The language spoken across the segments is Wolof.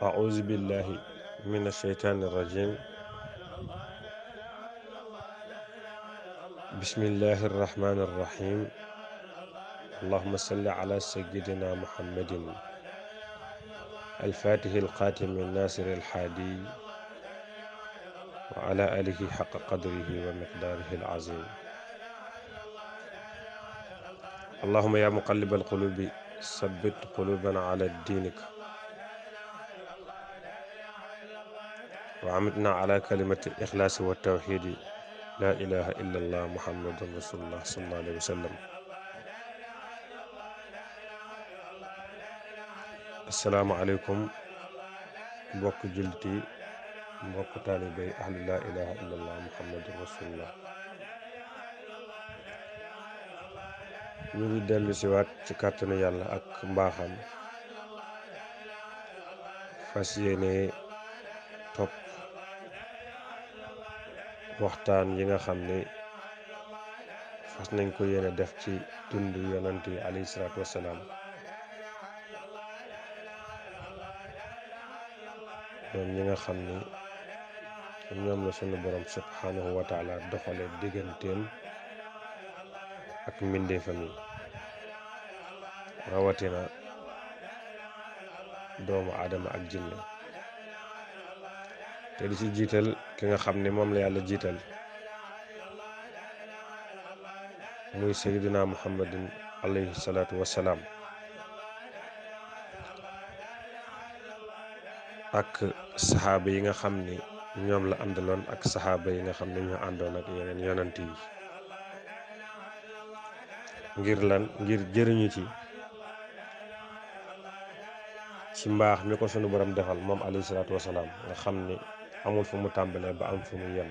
أعوذ بالله من الشيطان الرجيم. بسم الله الرحمن الرحيم. اللهم صل على سيدنا محمد الفاتح القاتم الناصر الحادي وعلى آله حق قدره ومقداره العظيم. اللهم يا مقلب القلوب ثبت قلوبنا على دينك وعمدنا على كلمة الإخلاص والتوحيد لا إله إلا الله محمد رسول الله صلى الله عليه وسلم. السلام عليكم mbokk jullit yi, mbokk taalibe yi ahlu laa ilaha illallah muhammadun rasulullah. ñu ngi dellu siwaat ci kàttanu yàlla ak mbaaxam fas yéene topp waxtaan yi nga xam ne fas nañ ko yéene def ci dund yonant yi alayhi salaatu wassalaam. ñoom ñi nga xam ni ñoom la sunu borom subhanahu wa taala doxale digganteem ak mbindeefam yi, rawatina doomu aadama ak jinne. te di ci jiital ki nga xam ni moom la yàlla jiital muy sayyidina muhammadin alayhi salaatu wassalaam, ak saxaaba yi nga xam ni ñoom la àndaloon ak saxaaba yi nga xam ne ñoo àndoon ak yeneen yonant yi. ngir lan? ngir jëriñu ci mbaax mi ko sunu borom defal moom alayhi salaatu wasalaam, nga xam ni amul fu mu tàmbalee ba am fu mu yem,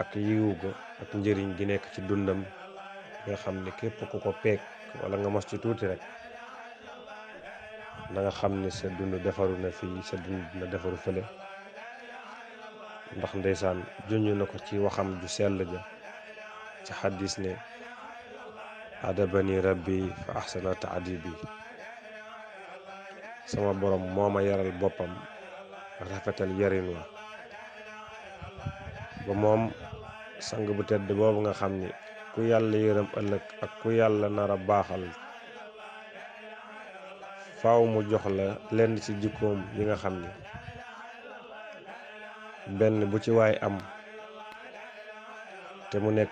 ak yiwu ga ak njëriñ gi nekk ci dundam nga xam ni képp ku ko peek wala nga mos ci tuuti rek da nga xam ni sa dund defaru na fii, sa dund dina defaru fële. ndax ndeysaan junj na ko ci waxam ju sell ja ci xaddis ne adabani rabbi fa ahsana taadibi, sama borom moo ma yaral boppam rafetal yarin wa. ba moom sang bu tedd boobu nga xam ni ku yàlla yërëm ëllëg ak ku yàlla nar a baaxal faaw mu jox la lenn ci jikkoom yi nga xam ni benn bu ci waay am te mu nekk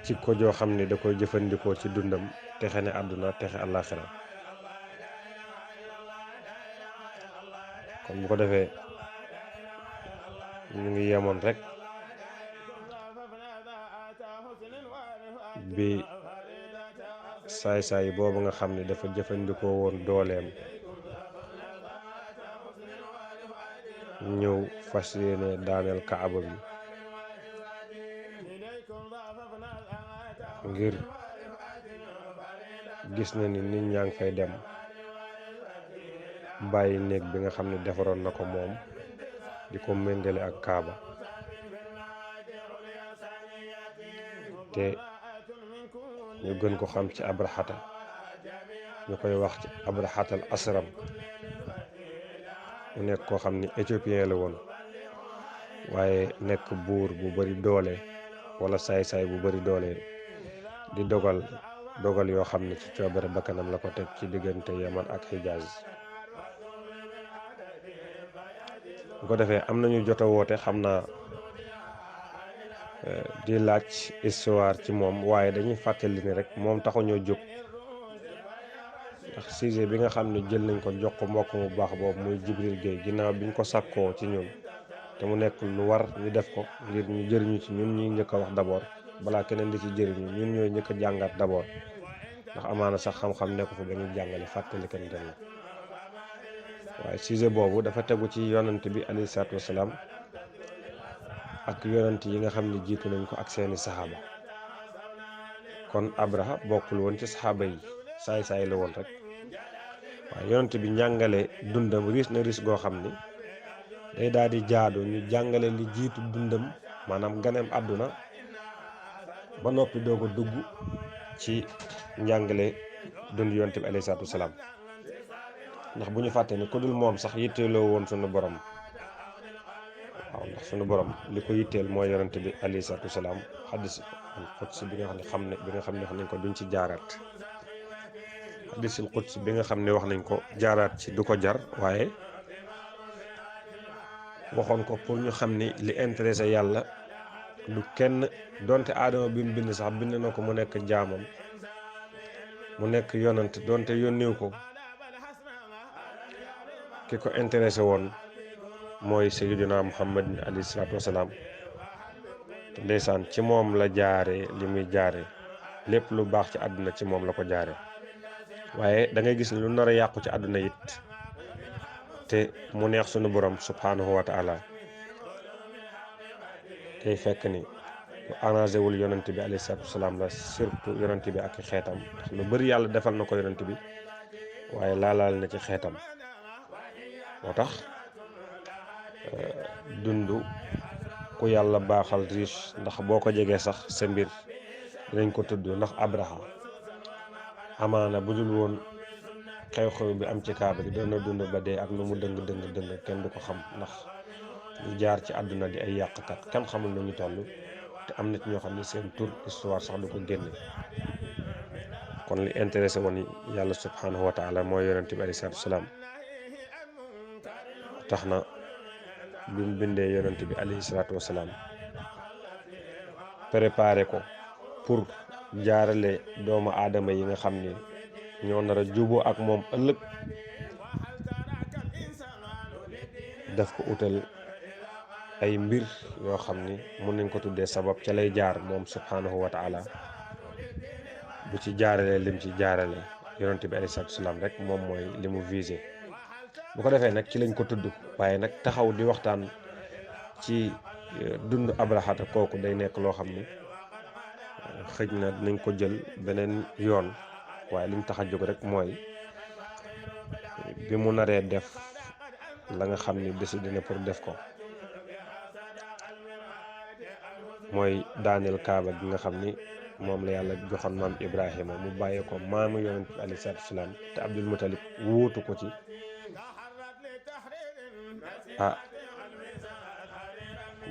jikko joo xam ni da koy jëfandikoo ci dundam, texe ne àdduna texe àllaaxira. kon bu ko defee ñu ngi yemoon rek bi saay-saay boobu nga xam ni dafa jëfandikoo woon dooleem ñëw fas yéene daaneel kaaba bi ngir gis na ni nit ñaa ngi fay dem bàyyi néeg bi nga xam ne defaroon na ko moom di ko méngale ak kaaba. te ñu gën ko xam ci abrahata, ñu koy wax ci abrahatal asram. mu nekk koo xam ni éthiopien la woon, waaye nekk buur bu bari doole wala saay-saay bu bari doole, di dogal yoo xam ne ci coobare bakkanam la ko teg ci diggante Yaman ak Hijaz. bu ko defee am nañu jot a woote, xam naa di laaj histoire ci moom, waaye dañuy fàttali ni rek moom taxuñoo jóg. ndax sujet bi nga xam ne jël nañ ko jox ko mbokk mu baax boobu muy Jibril Gueye, ginnaaw biñ ko sàkkoo ci ñun te mu nekk lu war ñu def ko ngir ñu jëriñu ci ñun ñuy njëkk a wax d'abord balaa keneen di ci jëriñu. ñun ñooy njëkk a jàngat d'abord, ndax amaana sax xam-xam nekku fa ba ñuy jàngale, fàttali kan la. waaye sujet boobu dafa tegu ci yonant bi alayhi salaatu wasalaam ak yonant yi nga xam ne jiitu nañ ko ak seeni saxaaba. kon Abraha bokkul woon ci saxaaba yi, saay-saay la woon rek. waaye yonent bi njàngale dundam riis na riis goo xam ni day daal di jaadu ñu jàngale li jiitu dundam, maanaam ganeem àdduna, ba noppi doog a dugg ci njàngale dund yonent bi alayhi salaatu wasalaam ndax bu ñu fàtte ne ku dul moom sax yitteeloo woon sunu borom waaw ndax sunu borom li ko yitteel mooy yonent bi alayhi salaatu wasalaam xaddis qudsi bi nga xam ne wax nañ ko duñ ci jaaraat xaddisul qudsi bi nga xam ne wax nañ ko jaaraat ci du ko jar waaye waxoon ko pour ñu xam ni li intéressé yàlla du kenn donte aadama bi mu bind sax bind na ko mu nekk jaamam mu nekk yonant donte yónniw ko ki ko intéressé woon mooy sayyidina muhammad alayhi salaatu wasalaam te ndeysaan ci moom la jaare li muy jaare lépp lu baax ci àdduna ci moom la ko jaare waaye da ngay gis ni lu nar a yàqu ci àdduna it te mu neex sunu borom subhanahu wa taala tey fekk ni lu arrangé wul yonent bi alayhi salaatu wasalaam la surtout yonent bi ak xeetam ndax lu bëri yàlla defal na ko yonent bi waaye laalaal na ci xeetam moo tax dund ku yàlla baaxal riche ndax boo ko jegee sax sa mbir dinañ ko tudd ndax Abraha amaana bu dul woon xew-xew bi am ci kaaba gi doon na dund ba dee ak nu mu dëng kenn du ko xam ndax ñu jaar ci àdduna di ay yàqkat kenn xamul nañu toll te am na ci ñoo xam ne seen tur histoire sax du ko génne kon li intéressé woon yàlla subhanahu wa taala mooy yonent bi alayhi salaatu wasalaam tax na bi mu bindee yonent bi alayhi salaatu wasalaam préparé ko pour jaarale doomu aadama yi nga xam ni ñoo nar a juboo ak moom ëllëg daf ko utal ay mbir yoo xam ni mun nañ ko tuddee sabab ca lay jaar moom subhanahu wa taala bu ci jaarale lim ci jaarale yonent bi alayhi salaatu wasalaam rek moom mooy li mu visé bu ko defee nag ci lañ ko tudd waaye nag taxaw di waxtaan ci dund abrahata kooku day nekk loo xam ni xëj na dinañ ko jël beneen yoon waaye liñ tax a jóg rek mooy bi mu naree def la nga xam ni décidé na pour def ko mooy daaneel kaaba gi nga xam ni moom la yàlla joxoon maam Ibrahima mu bàyyee ko maamu yonent bi alayhi salaatu wasalaam te Abdul Mutalib wuutu ko ci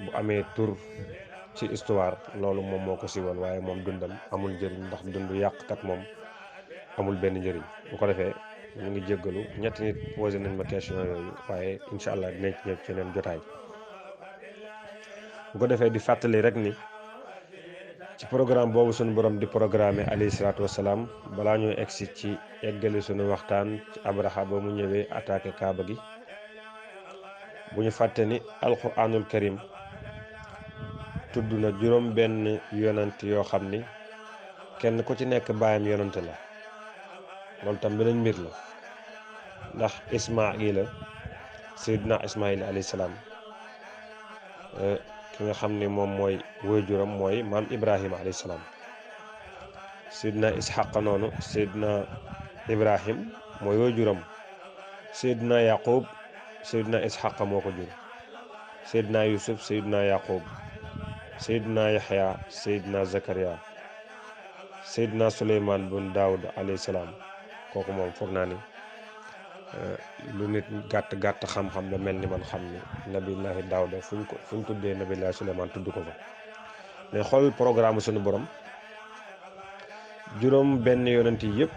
bu amee tur ci histoire loolu moom moo ko siiwal waaye moom dundam amul njëriñ ndax dund yàqkat moom amul benn njëriñ bu ko defee ñu ngi jéggalu ñetti nit posé nañ ma question yooyu waaye incha allah dinañ ci ñëw ci yeneen jotaay bu ko defee di fàttali rek ni ci programme boobu suñu borom di programme alayhi salaatu wasalaam balaa ñoo egsi ci eggali suñu waxtaan ci Abraha ba mu ñëwee attaqué kaaba gi bu ñu fàtte ni alquranul karim tudd na juróom benn yonant yoo xam ni kenn ku ci nekk baayam yonant la loolu tam beneen mbir la ndax Ismaila Seydina Ismaila alayhi salaam ki nga xam ni moom mooy waajuram mooy maam Ibrahima alayhi salaam Seydina Ishaq noonu Seydina Ibrahim mooy waajuram Seydina Yaqub Seydina Ishaq moo ko jur Seydina Yusuf Seydina Yaqub Seydina Yaxya Seydina Zakaria Seydina Suleymaan bun Daawud alayhi salaam kooku moom foog naa ni lu nit gàtt xam-xam ba mel ni man xam ni nabillahi Daawuda fu ñu tuddee nabillahi Suleymaan tudd ko fa mais xool programme suñu borom juróom benn yonent yi yëpp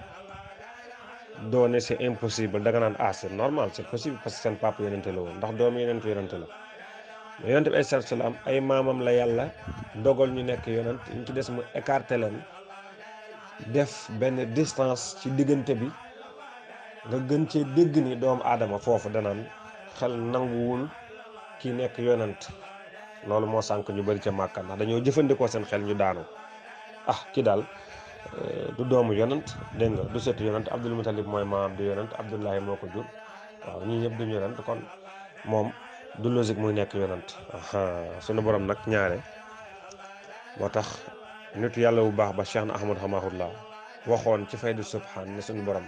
doone c'est impossible da nga naan c'est normal c'est possible parce que seen papa yonente la woon ndax doomu yonente la mais yonente bi alayhi salaatu salaam ay maamam la yàlla dogal ñu nekk yonent ñu ci des mu écarté leen def benn distance ci diggante bi nga gën cee dégg ni doomu aadama foofu danaan xel nanguwul ki nekk yonent loolu moo sànk ñu bari ca Màkka ndax dañoo jëfandikoo seen xel ñu daanu ki daal du doomu yonent dégg nga du seetu yonent Abdul Mutalib mooy maam du yonent Abdullahi moo ko jur waaw ñii ñëpp duñu yonent kon moom du logique muy nekk yonent sunu borom nag ñaare moo tax nitu yàlla bu baax ba Cheikh na Ahmad Hamahullah waxoon ci faydu subhaan ne sunu borom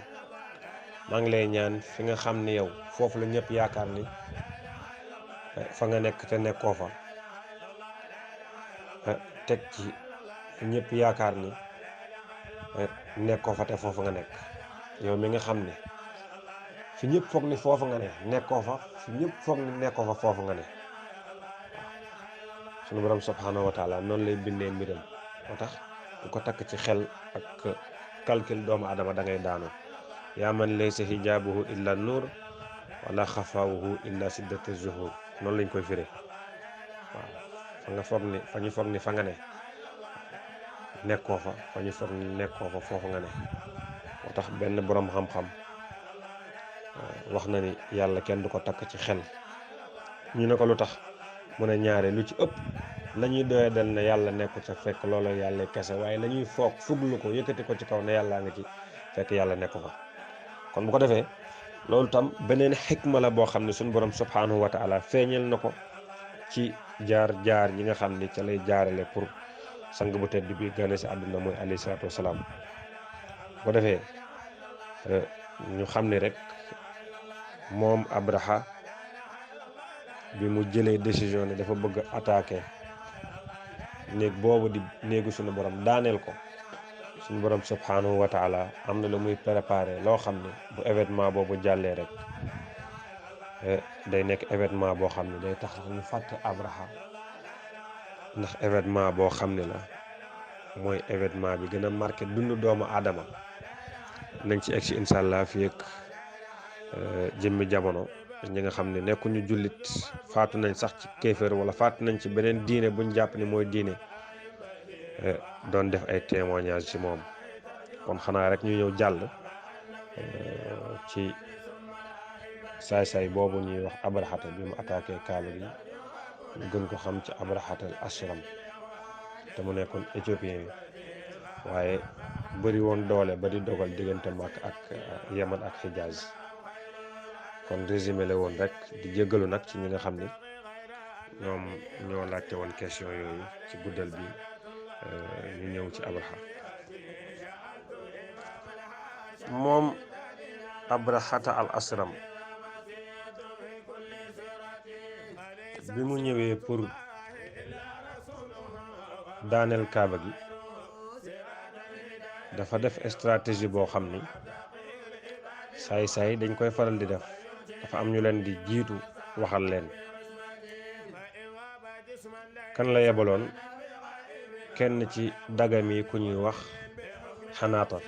maa ngi lay ñaan fi nga xam ni yow foofu la ñëpp yaakaar ni fa nga nekk te nekkoo fa teg ci ñëpp yaakaar ni nekkoo fa te foofu nga nekk yow mi nga xam ne fi ñëpp foog ni foofu nga ne nekkoo fa fi ñëpp foog ni nekkoo fa foofu nga ne sunu borom subhanahu wa taala noonu lay bindee mbiram moo tax ku ko takk ci xel ak calcul doomu adama da ngay daanu yaa man laysa hijaabuhu illa nuur wala xafaawuhu illa siddatu zuhur noonu lañ koy firee waaw fa nga foog ni fa ñu foog ni fa nga ne nekkoo fa fa ñu foog ni nekkoo fa foofu nga ne moo tax benn borom xam-xam wax na ni yàlla kenn du ko takk ci xel ñu ne ko lu tax mu ne ñaare lu ci ëpp la ñuy doyee dal ne yàlla nekku ca fekk loolu yàlla kese waaye la ñuy foog fuglu ko yëkkati ko ci kaw ne yàllaa nga ci fekk yàlla nekku fa kon bu ko defee loolu tam beneen xikma la boo xam ne suñu borom subhanahu wa taala feeñal na ko ci jaar yi nga xam ni ca lay jaarale pour sang bu tedd bi gane si àdduna mooy alayhi salaatu wasalaam bu ko defee ñu xam ni rek moom Abraha bi mu jëlee décision ne dafa bëgg a attaquer néeg boobu di néegu suñu borom daaneel ko suñu borom subhanahu wa taala am na lu muy préparé loo xam ne bu événement boobu jàllee rek day nekk événement boo xam ne day tax ñu fàtte Abraha ndax événement boo xam ne la mooy événement bi gën a marqué dundu doomu aadama nañ ci egg si incha allah fii ak jëmmi jamono ñi nga xam ne nekkuñu jullit faatu nañ sax ci kéefër wala faatu nañ ci beneen diine buñ jàpp ni mooy diine doon def ay témoignage ci moom kon xanaa rek ñu ñëw jàll ci saay-saay boobu ñuy wax abrahata bi mu attaqué kaaba gi ñu gën ko xam ci abrahatal ashram te mu nekkoon éthiopien bi waaye bëri woon doole ba di dogal diggante Makka ak Yaman ak Hijaz kon résumé la woon rek di jéggalu nag ci ñi nga xam ni ñoom ñoo laajte woon question yooyu ci guddal bi ñu ñëw ci Abraha moom Abrahata al Asram bi mu ñëwee pour daaneel kaaba gi dafa def stratégie boo xam ni saay-saay dañ koy faral di def dafa am ñu leen di jiitu waxal leen kan la yebaloon kenn ci dagam yi ku ñuy wax xanaata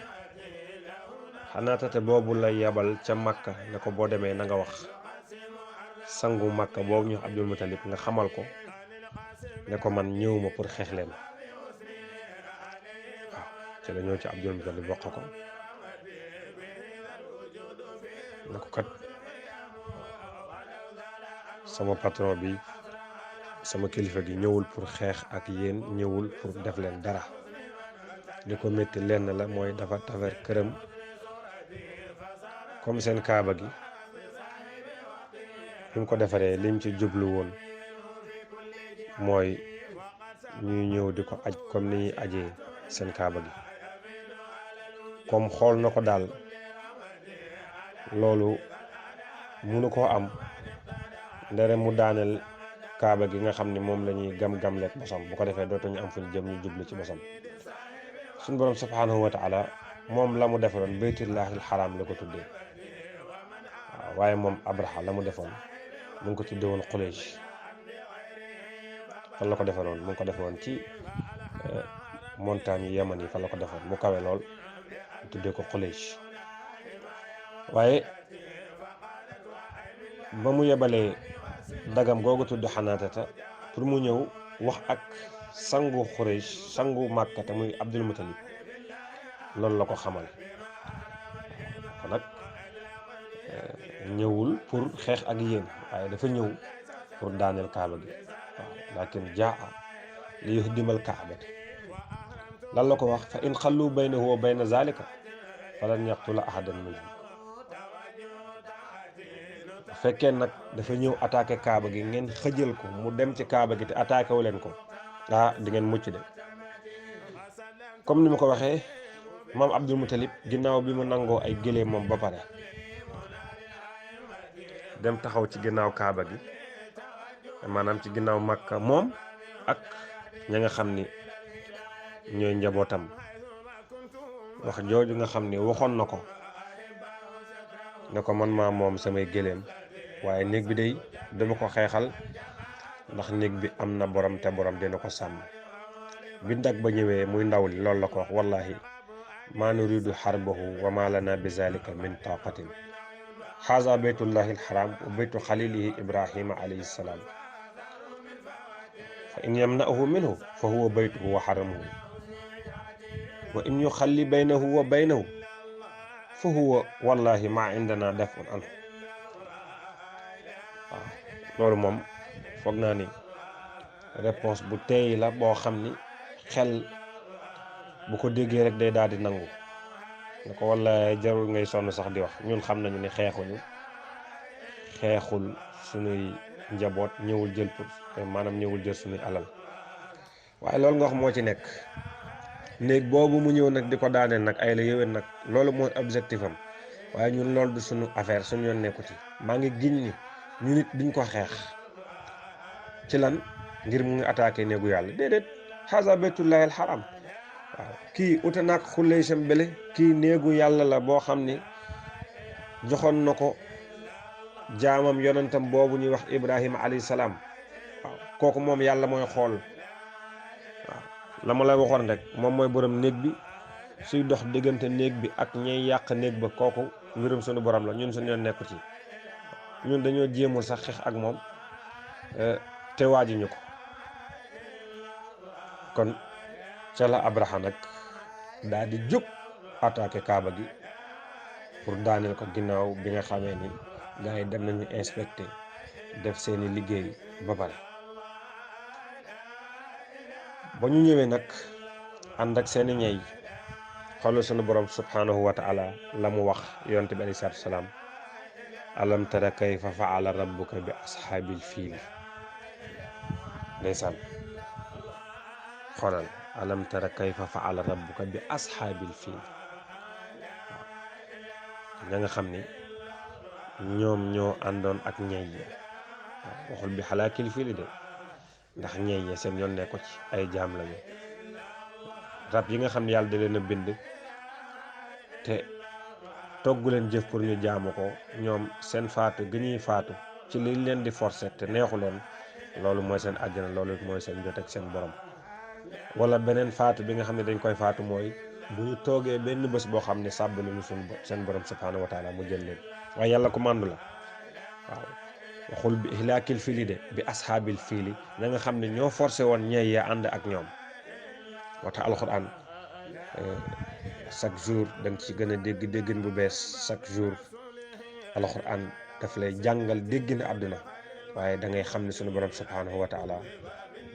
te boobu la yebal ca Makka ne ko boo demee na nga wax sangu Makka boobu ñu Abdul Mutalib nga xamal ko ne ko man ñëwuma pour xeex leen waaw ci la ñëw ci Abdul Mutalib wax ko ne ko kat sama patron bi sama kilifa gi ñëwul pour xeex ak yéen ñëwul pour def leen dara li ko métti lenn la mooy dafa tafer këram comme seen kaaba gi bi mu ko defaree lim ci jublu woon mooy ñuy ñëw di ko aj comme ni ñuy ajee seen kaaba gi comme xool na ko daal loolu munu koo am ndere mu daaneel kaaba gi nga xam ne moom la ñuy gam-gam lekk bosam bu ko defee dootuñu am fuñ jëm ñu jublu ci bosam suñu borom subhanahu wa taala moom la mu defaroon baytullahil xaraam la ko tuddee waaw waaye moom Abraha la mu defoon mu ngi ko tuddee woon Quraysh fan la ko defaroon mu ngi ko defoon ci montagne yi Yaman yi fan la ko defoon mu kawe lool mu tuddee ko Quraysh waaye ba mu yebalee dagam googu tudd xanaatata pour mu ñëw wax ak sangu Quraysh sangu Makka te muy Abdul Mutalib loolu la ko xamal kon nag ñëwul pour xeex ak yéen waaye dafa ñëw pour daaneel kaaba gi waaw lakin jaa li yuhdimal kaabata lan la ko wax fa in xallu baynahu wa bayna zalika falan yaqtula ahadan minhum bu fekkee nag dafa ñëw attaqué kaaba gi ngeen xëjal ko mu dem ci kaaba gi te attaqué wu leen ko di ngeen mucc de comme ni ma ko waxee maam Abdul Mutalib ginnaaw bi mu nangoo ay gëléem moom ba pare dem taxaw ci ginnaaw kaaba gi maanaam ci ginnaaw Makka moom ak ña nga xam ni ñooy njabootam wax jooju nga xam ni waxoon na ko ne ko man maa moom samay gëléem waaye néeg bi day dama ko xeexal ndax néeg bi am na borom te borom dina ko sàmm bi ndag ba ñëwee muy ndaw li loolu la ko wax wallahi maa nuridu xarbahu wa ma lana bi zalika min taqatin xaaza baytullahi alxaram wa baytu xalilihi ibrahima alayhi salaam fa in yamna'uhu minhu fa huwa baytuhu wa xaramuhu wa in yuxalli baynahu wa baynahu fa huwa wallahi ma indana dafun anhu waaw loolu moom foog naa ni réponse bu teey la boo xam ni xel bu ko déggee rek day daal di nangu ne ko wallahi jarul ngay sonn sax di wax ñun xam nañu ne xeexul suñuy njaboot ñëwul jël maanaam ñëwul jël suñuy alal waaye loolu nga wax moo ci nekk néeg boobu mu ñëw nag di ko daaneel nag ay la yéwén nag loolu mooy objectif am waaye ñun loolu du suñu affaire suñu yoon nekku ci maa ngi giñ ni ñu nit duñ ko xeex ci lan ngir mu ngi attaqué néegu yàlla déedéet haza baytullahi alxaram waaw kii ute naag xulley sam bele kii néegu yàlla la boo xam ni joxoon na ko jaamam yonentam boobu ñuy wax ibrahima alayhi salaam waaw kooku moom yàlla mooy xool waaw la ma lay waxoon rek moom mooy borom néeg bi suy dox diggante néeg bi ak ñay yàq néeg ba kooku mbirum suñu borom la ñun suñu yoon nekku ci ñun dañoo jéemul sax xeex ak moom te waajuñu ko kon ca la Abraha nag daal di jóg attaqué Kaaba gi pour daaneel ko ginnaaw bi nga xamee ni gars yi dem nañu inspecté def seeni liggéey ba pare ba ñu ñëwee nag ànd ak seeni ñey xoolal sunu borom subhanahu wa taala la mu wax yonent bi alayhi salaatu salaam alam tara kayfa faala rabbuka bi ashaabil fiil ndeysaan xoolal alam tara kayfa faala rabbuka bi ashaabil fiil ña nga xam ni ñoom ñoo àndoon ak ñey ya waxul bi xalaakil fiili de ndax ñey ya seen yoon ne ko ci ay jaam lañu rab yi nga xam ne yàlla da leen a bind te togg leen jëf pour ñu jaamu ko ñoom seen faatu gi ñuy faatu ci liñ leen di forcer te neexu leen loolu mooy seen àjjana loolu mooy seen jot ak seen borom wala beneen faatu bi nga xam ne dañ koy faatu mooy bu ñu toogee benn bés boo xam ne sàbb nañu seen borom subhanahu wa taala mu jël leen waaye yàlla ko màndu la waaw waxul bi ihlaakil fiili de bi ashaabil fiili ña nga xam ne ñoo forcé woon ñey ya ànd ak ñoom wata alxuraan chaque jour da nga ci gën a dégg déggin bu bees chaque jour alxuraan daf lay jàngal déggin àdduna waaye da ngay xam ne sunu borom subhanahu wa taala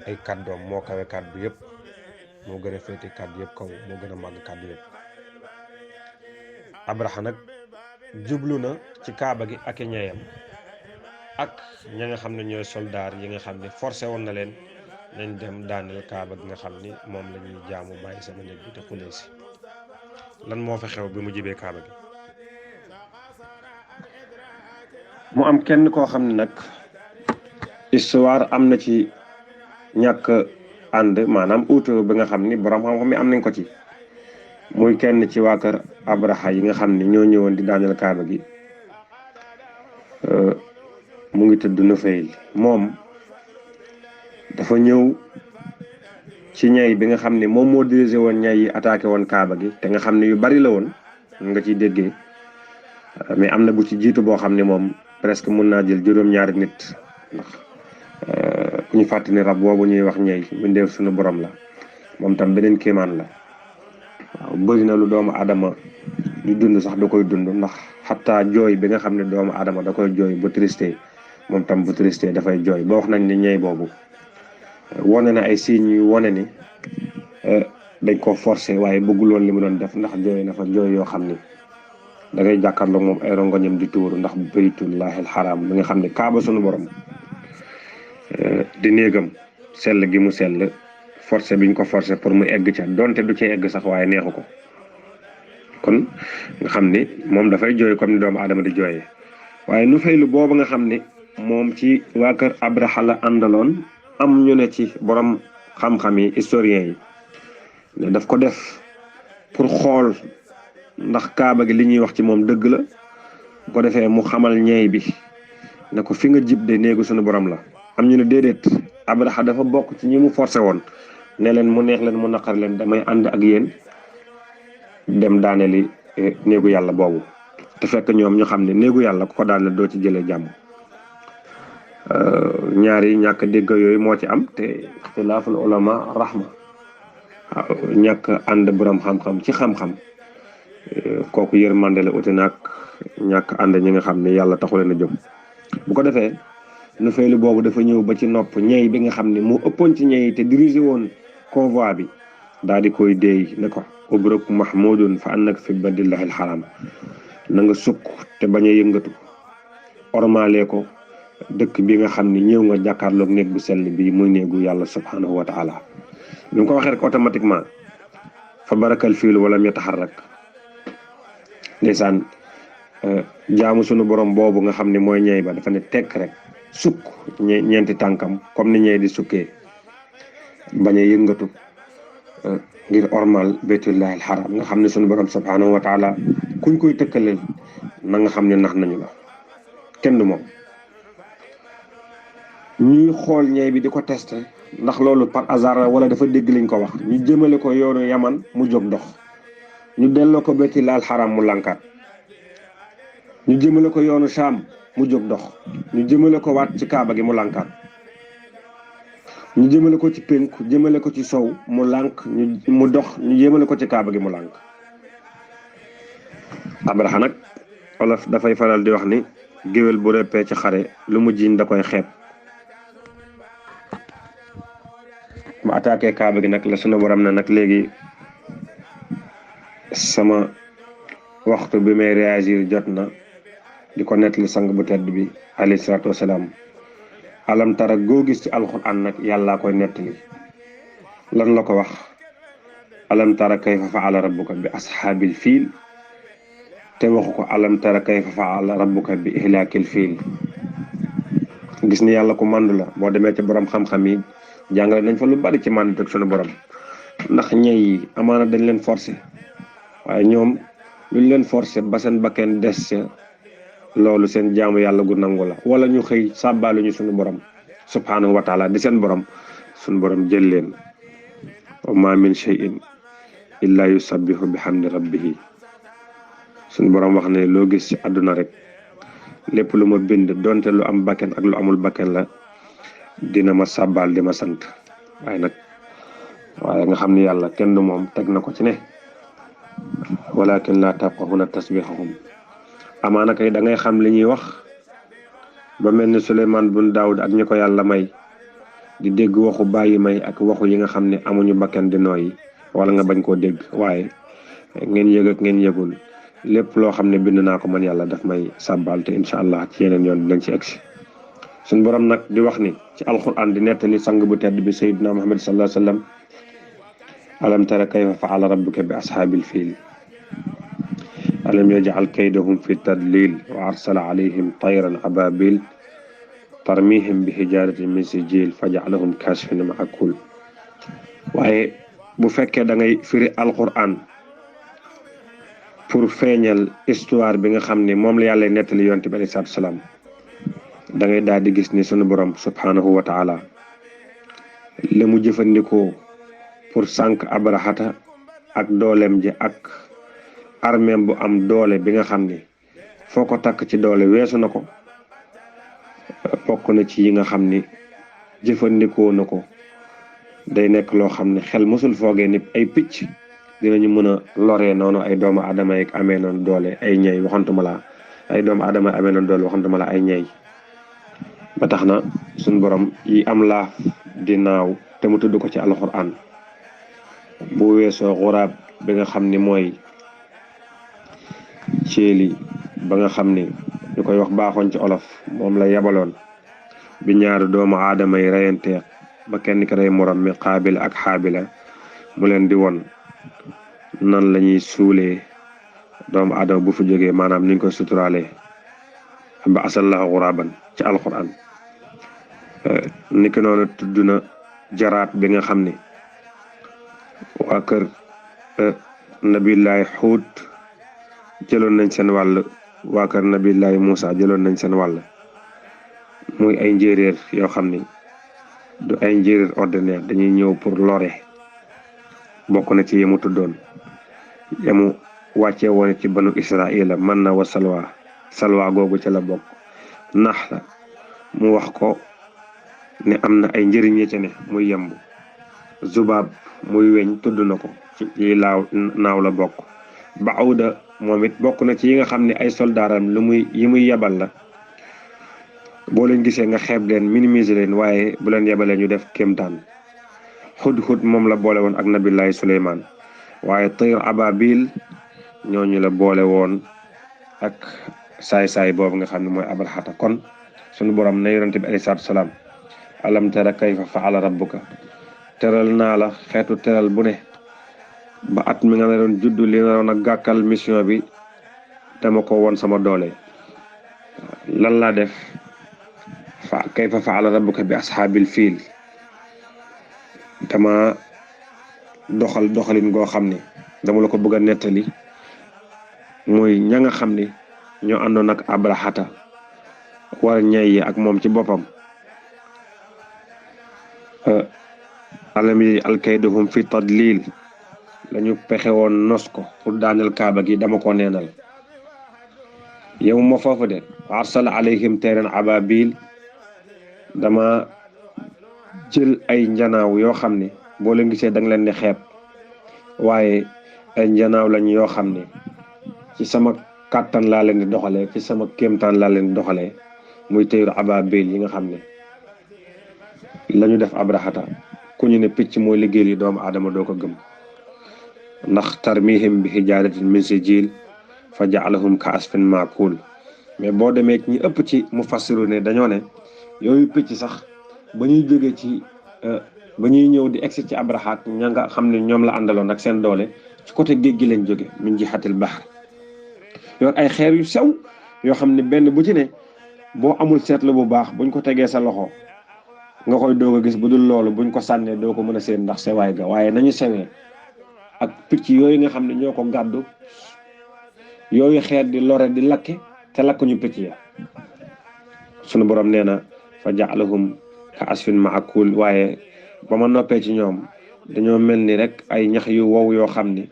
ay kàddoom moo kawe kàddu yëpp moo gën a féete kàddu yëpp kaw moo gën a màgg kàddu yëpp Abraha nag jublu na ci kaaba gi ak i ñeyam ak ña nga xam ne ñooy soldaar yi nga xam ne forcé woon na leen nañ dem daaneel kaaba gi nga xam ni moom la ñuy jaamu bàyyi sama néeg bi te xulee si lan moo fa xew bi mu jibee kaaba gi mu am kenn koo xam ne nag histoire am na ci ñàkk ànd maanaam uuto bi nga xam ni borom xam-xam yi am nañ ko ci muy kenn ci waa kër Abraha yi nga xam ni ñoo ñëwoon di daaneel kaaba gi mu ngi tudd Nufayl moom dafa ñëw ci ñay bi nga xam ne moom moo dirigé woon ñay yi attaqué woon kaaba gi te nga xam ne yu bari la woon nga ciy déggee mais am na bu ci jiitu boo xam ne moom presque mun naa jël juróom-ñaari nit ndax ku ñu fàttali ne rab boobu ñuy wax ñay mbindeef suñu borom la moom tam beneen kéemaan la waaw bëri na lu doomu adama di dund sax da koy dund ndax xataa jooy bi nga xam ne doomu adama da koy jooy bu triste moom tam bu triste dafay jooy ba wax nañ ne ñay boobu wone na ay signes yu wone ni dañ ko forcé waaye bëggul woon li mu doon def ndax jooy na fa jooy yoo xam ni da ngay jàkkaarloo moom ay rongoñam di tuuru ndax baytullahil xaraam bi nga xam ne kaaba sunu borom di néegam sell gi mu sell forcé biñ ko forcé pour mu egg ca donte du ci egg sax waaye neexu ko kon nga xam ni moom dafay jooy comme ni doomu aadama di jooyee waaye Nufayl boobu nga xam ni moom ci waa kër Abraha la àndaloon am ñu ne ci borom xam-xam yi historien yi ne daf ko def pour xool ndax kaaba gi li ñuy wax ci moom dëgg la bu ko defee mu xamal ñey bi ne ko fi nga jib de néegu suñu borom la. am ñu ne déedéet Abraha dafa bokk ci ñi mu forcé woon ne leen mu neex leen mu naqar leen damay ànd ak yéen dem daaneli néegu yàlla boobu te fekk ñoom ñu xam ne néegu yàlla ku ko daaneel doo ci jëlee jàmm. ñaari ñàkk dégg yooyu moo ci am te ixtilaaful ulama rahma ñàkk ànd borom xam-xam ci xam-xam kooku yërmande la ute naag ñàkk ànd ñi nga xam ne yàlla taxu leen a jóg. bu ko defee nu faylu boobu dafa ñëw ba ci nopp ñey bi nga xam ne moo ëppoon ci ñey te dirigé woon convoi bi daal di koy déey ne ko ubruk mahmudun fa annaka fi badillahi alxaram na nga sukk te bañ a yëngatu ormalee ko dëkk bi nga xam ne ñëw nga jàkkaarloog néeg bu sell bi muy néegu yàlla subhanahu wa taala. bi mu ko waxee rek automatiquement fa barakal fiilu wala mu taxarrak ndeysaan jaamu sunu borom boobu nga xam ne mooy ñey ba dafa ne tekk rek sukk ñeenti tànkam comme ni ñey di sukkee bañ a yëngatu ngir ormal baytullahi alxaram nga xam ne sunu borom subhanahu wa taala kuñ koy tëkkaleel na nga xam ne nax nañu la kenn du moom. ñuy xool ñey bi di ko testé ndax loolu par hasard la wala dafa dégg liñ ko wax ñu jëmale ko yoonu yaman mu jóg dox ñu delloo ko baytullahi alxaram mu lànkaat ñu jëmale ko yoonu Sham mu jóg dox ñu jëmale ko waat ci kaaba gi mu lànkaat ñu jëmale ko ci penku jëmale ko ci sow mu lànk mu dox ñu jëmale ko ci kaaba gi mu lànk. Abraha nag wolof dafay faral di wax ni géwél bu reppee ci xare lu mu jiiñ da koy xeeb. mu attaqué kaaba gi nag la sunu borom ne nag léegi sama waxtu bi may réagir jot na di ko nettali sang bu tedd bi alayhi salaatu wasalaam. alam tara goo gis ci alquran nag yàllaa koy nettali lan la ko wax alam tara kayfa faala rabbuka bi ashaabil fiil te waxu ko alam tara kayfa faala rabbuka bi ihlaakil fiil. gis ni yàlla ku màndu la boo demee ci borom xam-xam yi jàngale nañ fa lu bari ci màndu ak sunu borom ndax ñey yi amaana dañ leen forcé waaye ñoom luñ leen forcé ba seen bakken des ca loolu seen jaamu yàlla gu nangu la wala ñu xëy sàbbaalu ñu sunu borom subhanahu wa taala di seen borom sunu borom jël leen wa ma min shay'in illa yusabbihu bihamdi rabbihi. sunu borom wax ne loo gis ci àdduna rek lépp lu ma bind donte lu am bakken ak lu amul bakken la dina ma sàbbaal di ma sant. waaye nga xam ne yàlla kenn du moom teg na ko ci ne walakin la tafqahuna tasbihahum. amaana kay da ngay xam li ñuy wax ba mel ni Suleymaan bun Daawud ak ñi ko yàlla may di dégg waxu bàyyi may ak waxu yi nga xam ne amuñu bakken di nooyi wala nga bañ koo dégg waaye ngeen yëg ak ngeen yëgul lépp loo xam ne bind naa ko man yàlla daf may sàbbaal te incha allah ci yeneen yoon dinañ ci egsi. suñ borom nag di wax ni ci alquran di nettali sang bu tedd bi sayyidina Muhammad sallallahu alayhi wa sallam alam tara kayfa faala rabbuka bi ashaabil fiil alam yaj'al kaydahum fi tadlil wa arsala alayhim tayran ababil tarmihim bi hijaratin min sijil faj'alahum kasfin ma'kul. waaye bu fekkee da ngay firi alquran pour feeñal histoire bi nga xam ne moom la yàlla nettali yonent bi alayhi salaatu salaam da ngay daal di gis ni sunu borom subhanahu wa taala la mu jëfandikoo pour sànq abrahata ak dooleem ji ak armeem bu am doole bi nga xam ne foo ko takk ci doole weesu na ko bokk na ci yi nga xam ni jëfandikoo na ko day nekk loo xam ne xel mësul foogee ni ay picc dinañu mën a loree noonu ay doomu aadama yi amee noonu doole ay ñey waxantuma la ay doomu aadama amee noonu doole waxantuma la ay ñey. ba tax na suñ borom yi am laaf di naaw te mu tudd ko ci alxuraan bu weesoo xuraab bi nga xam ni mooy ceeli ba nga xam ni ñu koy wax baaxoon ci olof moom la yabaloon bi ñaari doomu aadama yi reyantee ba kenn ki rey morom mi xaabila ak xaabila mu leen di won nan la ñuy suulee doomu aadama bu fi jógee maanaam ni ñu koy suturaalee ba asallahu xuraaban ci alxuraan. niki noonu tudd na jaraat bi nga xam ni waa kër nabillahi xuut jëloon nañ seen wàll waa kër nabillahi Moussa jëloon nañ seen wàll muy ay njéeréer yoo xam ni du ay njéeréer ordinaire dañuy ñëw pour lore bokk na ci yemu tuddoon yemu wàccee woon ci banu Israila man na wa salwa googu ci la bokk nax la mu wax ko ne am na ay njëriñ ci ne muy yemb zubaab muy weñ tudd na ko ci yi naaw la bokk baawda moom it bokk na ci yi nga xam ne ay soldaaram yi muy yebal la boo leen gisee nga xeeb leen minimiser leen waaye bu leen yebalee ñu def kéemtaan xud moom la boole woon ak nabillahi Suleymaan waaye tayr ababil ñooñu la boole woon ak saay-saay boobu nga xam ne mooy abraxata kon sunu borom na yonente bi alayhi salaatu salaam alam tara kayfa faala rabbuka teral naa la xeetu teral bu ne ba at mi nga ne doon juddu li nga doon a gàkkal mission bi dama ko woon sama doole lan laa def kayfa faala rabbuka bi ashaabil fiil dama doxalin goo xam ne dama la ko bëgg a nettali muy ña nga xam ne ñoo àndoon ak abraxata war ñay ak moom ci boppam alam yi alkayduhum fi tadlil lañu pexe woon nos ko pour daaneel kaaba gi dama ko neenal yow ma foofu de arsala alayhim tayran ababil dama jël ay njanaaw yoo xam ne boo leen gisee da nga leen di xeeb waaye ay njanaaw lañ yoo xam ne ci sama kàttan laa leen di doxalee ci sama kéemtaan laa leen di doxalee muy tayru ababil yi nga xam ne lañu def abraxata ku ñu ne picc mooy liggéey yi doomu aadama doo ko gëm ndax tarmihim bi hijaaratin min sijil fa ja'alahum ka asfin maakul mais boo demee ñi ëpp ci mufassiru ne dañoo ne yooyu picc sax ba ñuy jógee ci ba ñuy ñëw di egsi ci abraxaat ña nga xam ne ñoom la àndaloon ak seen doole ci côté géej gi lañ jóge min jihatil bahr yor ay xeer yu sew yoo xam ne benn bu ci ne boo amul seetlu bu baax buñ ko tegee sa loxo nga koy doog a gis bu dul loolu buñ ko sànnee doo ko mën a seen ndax sewaay ga waaye nañu sewee ak picc yooyu nga xam ne ñoo ko gàddu yooyu xeer di lore di lakke te lakk ñu picc ya sunu borom nee na fa ja'alahum ka asfin maakul waaye ba ma noppee ci ñoom dañoo mel ni rek ay ñax yu wow yoo xam ni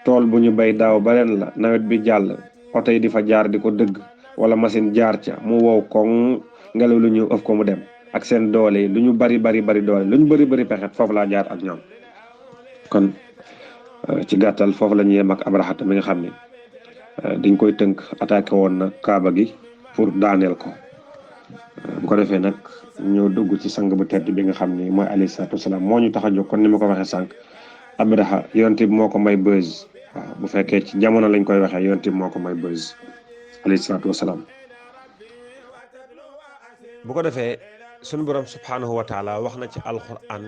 tool bu ñu bay daaw ba ren la nawet bi jàll oto yi di fa jaar di ko dëgg wala machine jaar ca mu wow koŋ ngelaw lu ñëw ëf ko mu dem ak seen doole yi lu ñu bari doole lu ñu bari pexet foofu laa jaar ak ñoom kon ci gàttal foofu la ñu yem ak abraxata mi nga xam ne dañ koy tënk attaqué woon na kaaba gi pour daaneel ko bu ko defee nag ñoo dugg ci sang bu tedd bi nga xam ne mooy alayhi salaatu wasalaam moo ñu tax a jóg kon ni ma ko waxee sànq abraxa yonent bi moo ko may buzz waaw bu fekkee ci jamono lañ koy waxee yonent bi moo ko may buzz alayhi salaatu wasalaam bu ko defee sunu borom subhaanahu wa taala wax na ci alquran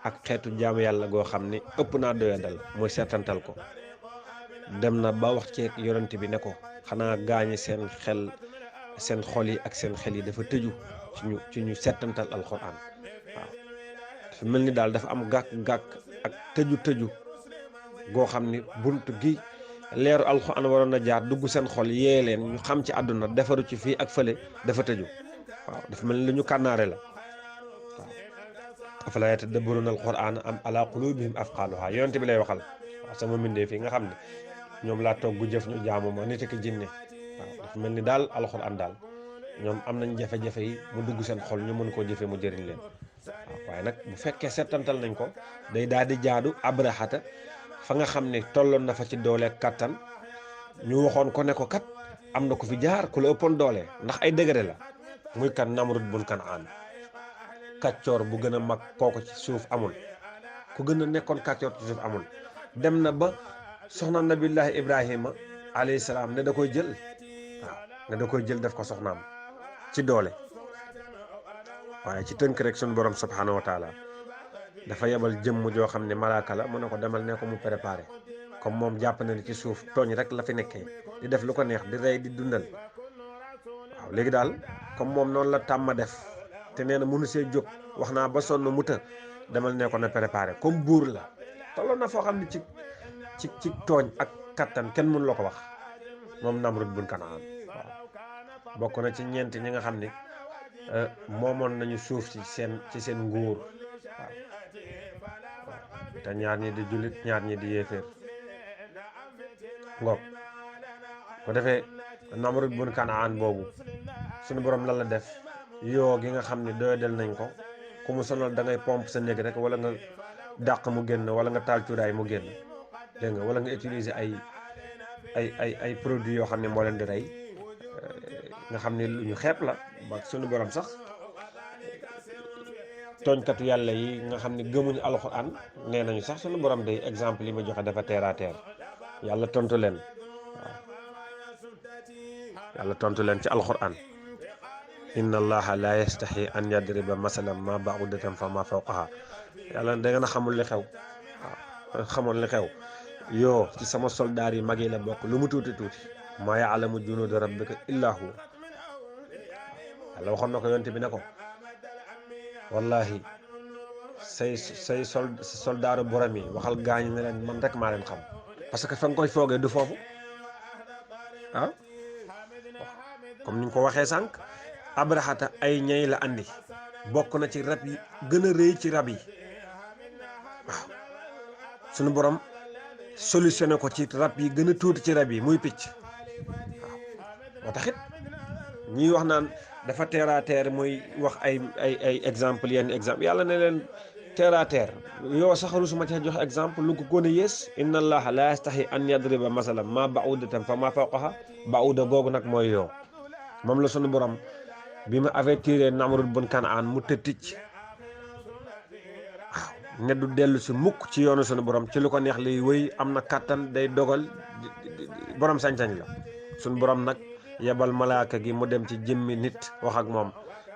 ak xeetu jaamu yàlla goo xam ne ëpp naa doyadal mooy seetantal ko dem na ba wax ceeg yonent bi ne ko xanaa gaañi seen xol yi ak seen xel yi dafa tëju ci ñu seetantal alquran waaw dafa mel ni daal dafa am gàkk-gàkk ak tëju goo xam ni bunt gi leeru alquran waroon na jaar dugg seen xol yee leen ñu xam ci àdduna defaru ci fii ak fële dafa tëju waaw dafa mel ni lu ñu kànnaare la waaw afalaa yatadabbaruuna alquran am ala qulubihim afqaaluha yonent bi lay waxal waaw sama mbindee fii nga xam ne ñoom laa togg jëf ñu jaamu ma nit ak jinne waaw dafa mel ni daal alquran daal ñoom am nañ jafe-jafe yi mu dugg seen xol ñu mën koo jëfee mu jëriñ leen waaw waaye nag bu fekkee settantal nañ ko day daal di jaadu abraxata fa nga xam ne tolloon na fa ci doole kattan ñu waxoon ko ne ko kat am na ku fi jaar ku la ëppoon doole ndax ay degré la muy kan Namrud bun Kanaan kàccoor bu gën a mag kooku ci suuf amul ku gën a nekkoon kàccoor ci suuf amul dem na ba soxna nabillahi Ibrahima alayhi salaam ne da koy jël waaw ne da koy jël def ko soxnaam ci doole waaye ci tënk rek suñu borom subhaanahu wa taala dafa yebal jëmm joo xam ne malaaka la mu ne ko demal ne ko mu préparé comme moom jàpp na ni ci suuf tooñ rek la fi nekkee di def lu ko neex di rey di dundal waaw léegi daal comme moom noonu la tàmma def te nee na mënu see jóg wax naa ba sonn mu të demal ne ko na préparé comme buur la tolloon na foo xam ne ci tooñ ak kattan kenn mënu la ko wax moom Namrud bun Kanaan waaw bokk na ci ñeenti ñi nga xam ne moomoon nañu suuf ci seen nguur waaw te ñaar ñi di jullit ñaar ñi di yéeféer ngoog ko defee Namrud bun Kanaan boobu suñu borom lan la def yoo gi nga xam ne doyadal nañ ko ku mu sonal da ngay pompe sa néeg rek wala nga dàq mu génn wala nga taal cuuraay mu génn dégg nga wala nga utiliser ay produits yoo xam ne moo leen di rey nga xam ne lu ñu xeeb la ba suñu borom sax tooñkatu yàlla yi nga xam ne gëmuñu alxuraan nee nañu sax suñu borom day exemple yi ma joxe dafa terre à terre yàlla tontu leen waaw yàlla tontu leen ci alxuraan inna allaha la yastahi an yadriba masalan ma ba'udatan fa ma fawqaha yàlla da ngeen a xamul li xew waaw xamoon li xew yoo ci sama soldaar yi mag yi la bokk lu mu tuuti tuuti maa ya'lamu junuuda rabbika illa hu yàlla waxoon na ko yonte bi ne ko wallahi say soldaaru borom yi waxal gaañ ne leen man rek maa leen xam parce que fa nga koy foogee du foofu waaw comme ni nga ko waxee sànq abrahata ay ñay la andi bokk na ci rab yi gën a rëy ci rab yi waaw sunu borom solutionné ko ci rab yi gën a tuuti ci rab yi muy picc waaw moo taxit ñiy wax naan dafa terre à terre muy wax ay exemple yenn exemple yàlla ne leen terre à terre yow sax rusuma ci joxe exemple lu ko gën a yées inna allaha la yastahi an yadriba masalan ma ba'udatan fa ma fawqaha ba'uda googu nag mooy yoo moom la sunu borom bi ma avertiré Namrud bun Kanaan mu tëttic waaw ne du dellu si mukk ci yoonu sunu borom ci lu ko neex liy wéy am na kàttan day dogal borom sañ-sañ la sunu borom nag yebal malaaka gi mu dem ci jëmmi nit wax ak moom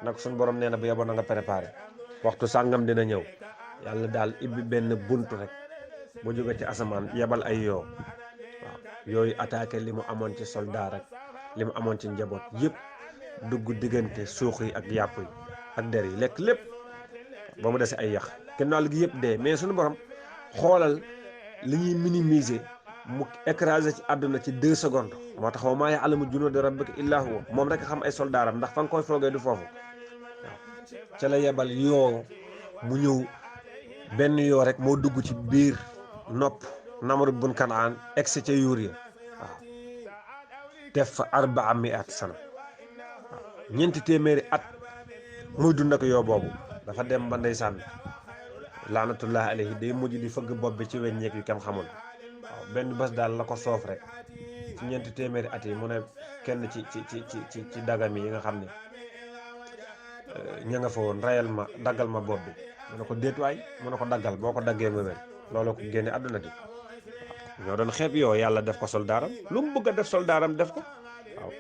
nag sunu borom nee na bu yeboon na nga préparé waxtu sàngam dina ñëw yàlla daal ibbi benn bunt rek bu jóge ci asamaan yebal ay yoo waaw yooyu attaqué li mu amoon ci soldat rek li mu amoon ci njaboot yëpp dugg diggante suux yi ak yàpp yi ak der yi lekk lépp ba mu dese ay yax kenn gi yëpp dee mais suñu borom xoolal li ñuy minimiser mu écrasé ci àdduna ci 2 secondes moo tax wa maa ya'lamu junuuda rabbika illaa huwa moom rek xam ay soldaaram ndax fa nga koy foogee du foofu waaw ca la yebal yoo mu ñëw benn yoo rek moo dugg ci biir nopp Namrud bun Kanaan egsi ca yuur ya waaw def fa 400 sana waaw 400 at muy dund ak yoo boobu dafa dem ba ndeysaan laanatullahi alayhi day mujj di fëgg bopp bi ci weññeek yu kenn xamul waaw benn bés daal la ko soof rek ci 400 at yi mu ne kenn ci dagam yi nga xam ne ña nga fa woon rayal ma daggal ma bopp bi mu ne ko déetuwaay mu ne ko daggal boo ko daggee ma wér loolu ko génne àdduna di waaw ñoo doon xeeb yoo yàlla def ko soldaaram lu mu bëgg a def soldaaram def ko waaw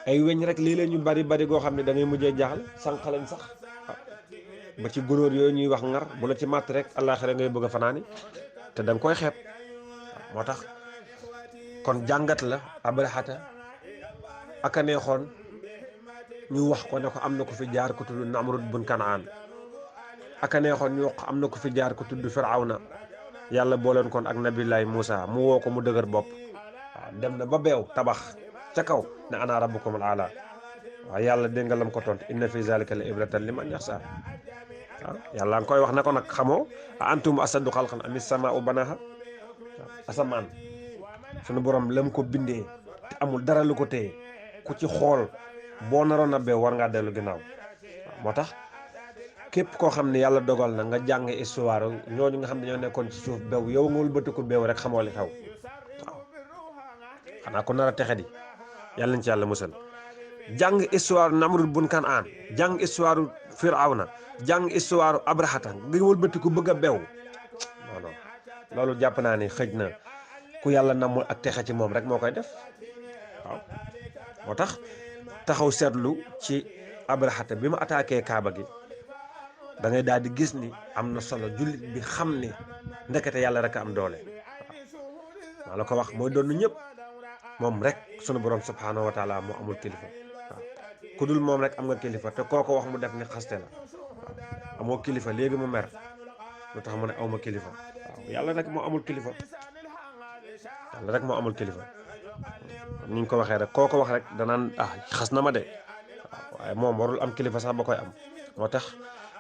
ay weñ rek lii leen ñu bari goo xam ne da ngay mujjee jaaxal sànq lañ sax waaw ba ci gunóor yooyu ñuy wax ngar bu la ci màtt rek àllaaxira ngay bëgg a fanaani te da nga koy xeeb moo tax kon jàngat la abrahata aka neexoon ñu wax ko ne ko am na ko fi jaar ko tudd Namrud bun Kanaan aka neexoon ñu wax am na ko fi jaar ko tudd Firawna yàlla booleen kon ak nabillahi Muusa mu woo ko mu dëgër bopp waaw dem na ba beew tabax ca kaw ne ana rabbukumul aala waaw yàlla dégg nga lam ko tont inna fi zalika la ibratan liman yaxsa waaw yàlla nga koy wax ne ko nag xamoo a antum asaddu xalqan ami samaa'u banaha asamaan sunu borom lam ko bindee te amul dara lu ko téye ku ci xool boo naroon a beew war ngaa dellu ginnaaw waaw moo tax képp koo xam ne yàlla dogal na nga jàng histoire ñooñu nga xam ne ñoo nekkoon ci suuf beew yow nga wëlbatiku beew rek xamoo li xew waaw xanaa ko nar a texe di yàlla nañ ci yàlla musal jàng histoire Namrud bun Kanaan jàng histoire Firawna jàng histoire Abrahata nga wëlbatiku bëgg a beew non non loolu jàpp naa ni xëj na ku yàlla namul ak texe ci moom rek moo koy def waaw moo tax taxaw seetlu ci Abrahata bi mu attaqué Kaaba gi da ngay daal di gis ni am na solo jullit bi xam ne ndekete yàlla rek a am doole waaw maa la ko wax mooy doon ñëpp moom rek sunu borom subhaanahu wa taala moo amul kilifa waaw ku dul moom rek am nga kilifa te kooko wax mu def ni xaste la waaw amoo kilifa léegi mu mer lu tax mu ne awma kilifa waaw yàlla rek moo amul kilifa yàlla rek moo amul kilifa ni ñu ko waxee rek koo ko wax rek danaan xas na ma de waaye moom warul am kilifa sax ba koy am. moo tax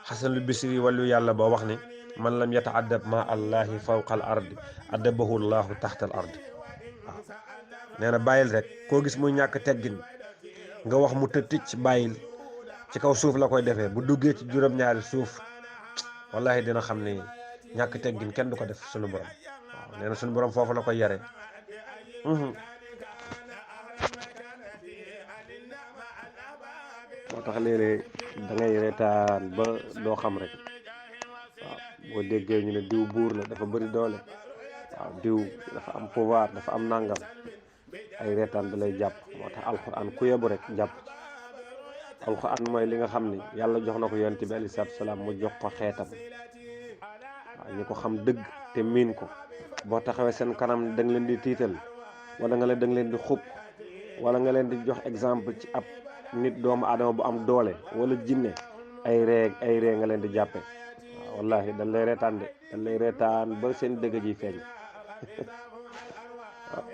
xasanul bisri wàllu yàlla boo wax ni man lam yata'addab ma allahi fawqa al ardi addabahu llahu taxta al ardi waaw nee na bàyyil rek koo gis muy ñàkk teggin nga wax mu tëticc bàyyil ci kaw suuf la koy defee bu duggee ci juróom-ñaari suuf wallahi dina xam ni ñàkk teggin kenn du ko def sunu borom waaw nee na sunu borom foofu la koy yare moo tax léeg-léeg da ngay reetaan ba doo xam rek waaw boo déggee ñu ne diw buur la dafa bëri doole waaw diw dafa am pouvoir dafa am nangam ay reetaan da lay jàpp. moo tax alxuraan ku yebu rek jàpp ci alxuraan mooy li nga xam ni yàlla jox na ko yonent bi alayhi salaatu salaam mu jox ko xeetam waaw ñi ko xam dëgg te miin ko boo taxawee seen kanam da nga leen di tiital wala nga leen di xupp wala nga leen di jox exemple ci ab nit doomu aadama bu am doole wala jinne ay ree nga leen di jàppe waaw wallahi dañ lay reetaan de dañ lay reetaan ba seen dëgg ji feeñ waaw